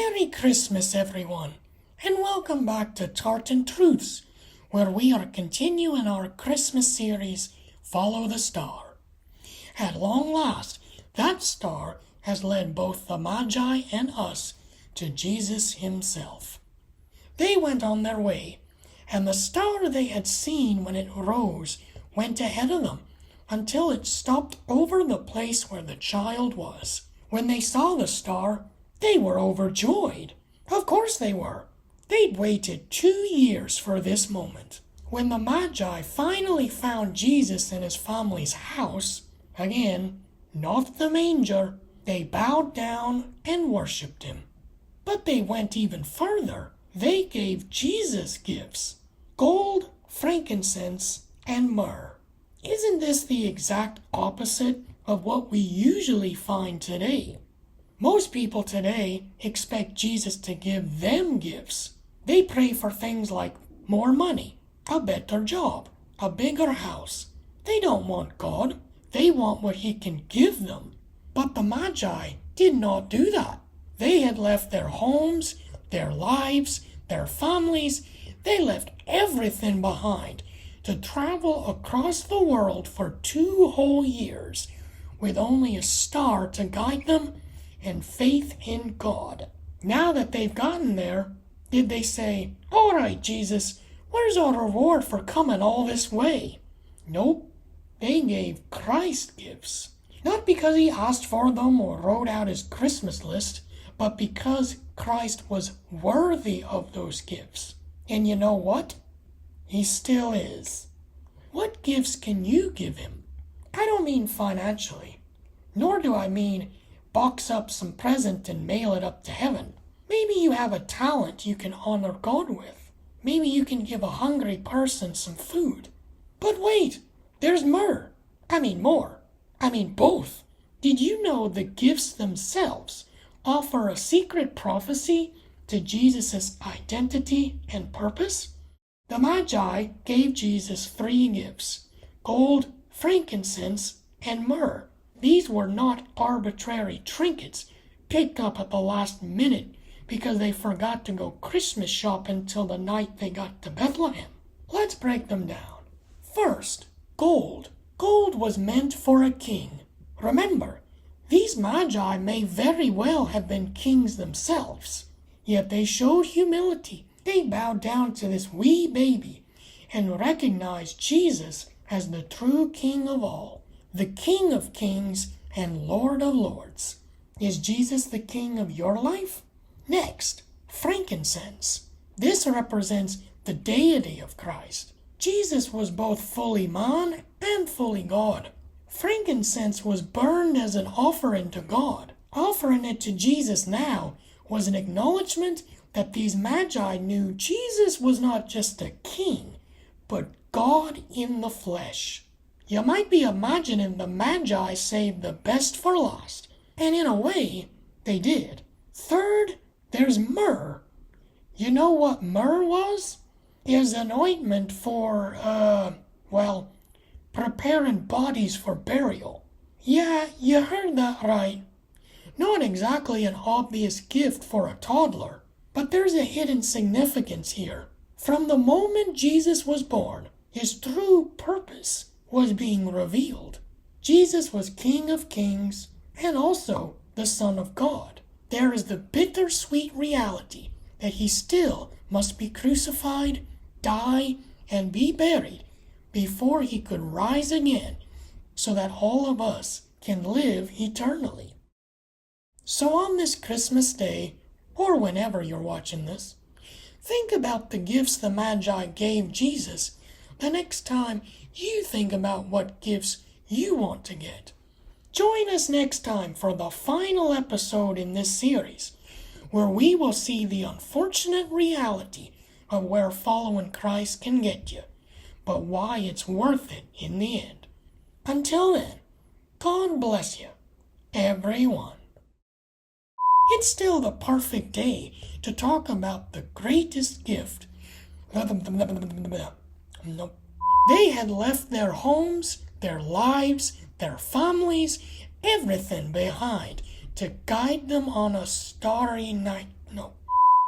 Merry Christmas, everyone, and welcome back to Tartan Truths, where we are continuing our Christmas series, Follow the Star. At long last, that star has led both the Magi and us to Jesus himself. They went on their way, and the star they had seen when it rose went ahead of them until it stopped over the place where the child was. When they saw the star, they were overjoyed. Of course they were. They'd waited 2 years for this moment. When the Magi finally found Jesus in his family's house, again, not the manger, they bowed down and worshipped him. But they went even further. They gave Jesus gifts: gold, frankincense, and myrrh. Isn't this the exact opposite of what we usually find today? Most people today expect Jesus to give them gifts. They pray for things like more money, a better job, a bigger house. They don't want God. They want what he can give them. But the Magi did not do that. They had left their homes, their lives, their families. They left everything behind to travel across the world for 2 whole years with only a star to guide them and faith in God. Now that they've gotten there, did they say, "All right, Jesus, where's our reward for coming all this way?" Nope. They gave Christ gifts. Not because he asked for them or wrote out his Christmas list, but because Christ was worthy of those gifts. And you know what? He still is. What gifts can you give him? I don't mean financially, nor do I mean box up some present and mail it up to heaven. Maybe you have a talent you can honor God with. Maybe you can give a hungry person some food. But wait, there's myrrh. More. Both. Did you know the gifts themselves offer a secret prophecy to Jesus' identity and purpose? The Magi gave Jesus 3 gifts: gold, frankincense, and myrrh. These were not arbitrary trinkets picked up at the last minute because they forgot to go Christmas shopping till the night they got to Bethlehem. Let's break them down. First, gold. Gold was meant for a king. Remember, these Magi may very well have been kings themselves, yet they showed humility. They bowed down to this wee baby and recognized Jesus as the true King of all, the King of kings and Lord of lords. Is Jesus the King of your life? Next, frankincense. This represents the deity of Christ. Jesus was both fully man and fully God. Frankincense was burned as an offering to God. Offering it to Jesus now was an acknowledgement that these Magi knew Jesus was not just a king, but God in the flesh. You might be imagining the Magi saved the best for last, and in a way, they did. Third, there's myrrh. You know what myrrh was? Is an ointment for, preparing bodies for burial. Yeah, you heard that right. Not exactly an obvious gift for a toddler, but there's a hidden significance here. From the moment Jesus was born, his true purpose was being revealed. Jesus was King of Kings and also the Son of God. There is the bittersweet reality that he still must be crucified, die, and be buried before he could rise again so that all of us can live eternally. So on this Christmas day, or whenever you're watching this, think about the gifts the Magi gave Jesus the next time you think about what gifts you want to get. Join us next time for the final episode in this series, where we will see the unfortunate reality of where following Christ can get you, but why it's worth it in the end. Until then, God bless you, everyone. It's still the perfect day to talk about the greatest gift. They had left their homes, their lives, their families, everything behind to guide them on a starry night. No.